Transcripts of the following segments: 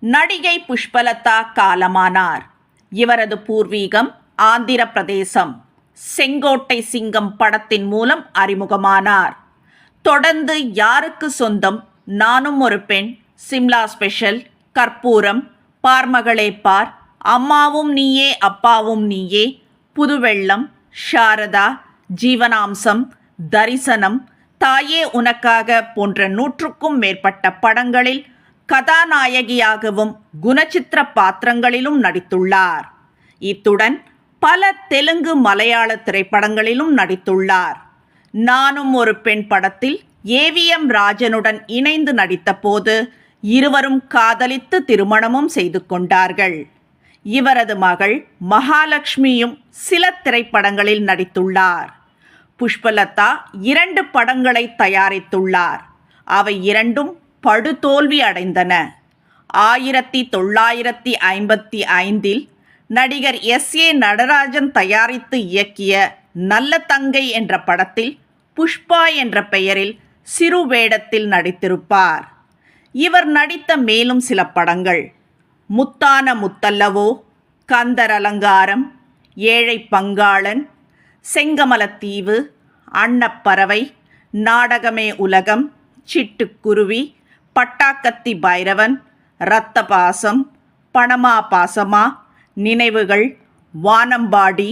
நடிகை புஷ்பலதா காலமானார். இவரது பூர்வீகம் ஆந்திர பிரதேசம். செங்கோட்டை சிங்கம் படத்தின் மூலம் அறிமுகமானார். தொடர்ந்து யாருக்கு சொந்தம், நானும் ஒரு பெண், சிம்லா ஸ்பெஷல், கற்பூரம், பார்மகளே பார், அம்மாவும் நீயே அப்பாவும் நீயே, புதுவெள்ளம், சாரதா, ஜீவனாம்சம், தரிசனம், தாயே உனக்காக போன்ற 100க்கும் மேற்பட்ட படங்களில் கதாநாயகியாகவும் குணச்சித்திர பாத்திரங்களிலும் நடித்துள்ளார். இத்துடன் பல தெலுங்கு, மலையாள திரைப்படங்களிலும் நடித்துள்ளார். நானும் ஒரு பெண் படத்தில் ஏவிஎம் ராஜனுடன் இணைந்து நடித்தபோது இருவரும் காதலித்து திருமணமும் செய்து கொண்டார்கள். இவரது மகள் மகாலட்சுமியும் சில திரைப்படங்களில் நடித்துள்ளார். புஷ்பலதா 2 படங்களை தயாரித்துள்ளார். அவை இரண்டும் படுதோல்வி அடைந்தன. 1955இல் நடிகர் எஸ்.ஏ. நடராஜன் தயாரித்து இயக்கிய நல்ல தங்கை என்ற படத்தில் புஷ்பா என்ற பெயரில் சிறு வேடத்தில் நடித்திருப்பார். இவர் நடித்த மேலும் சில படங்கள் முத்தான முத்தல்லவோ, கந்தர் அலங்காரம், ஏழை பங்காளன், செங்கமலத்தீவு, அன்னப்பறவை, நாடகமே உலகம், சிட்டுக்குருவி, பட்டாக்கத்தி பைரவன், இரத்த பாசம், பணமா பாசமா, நினைவுகள், வானம்பாடி,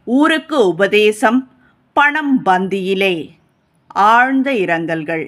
ஊருக்கு உபதேசம், பணம் பந்தியிலே. ஆழ்ந்த இரங்கல்கள்.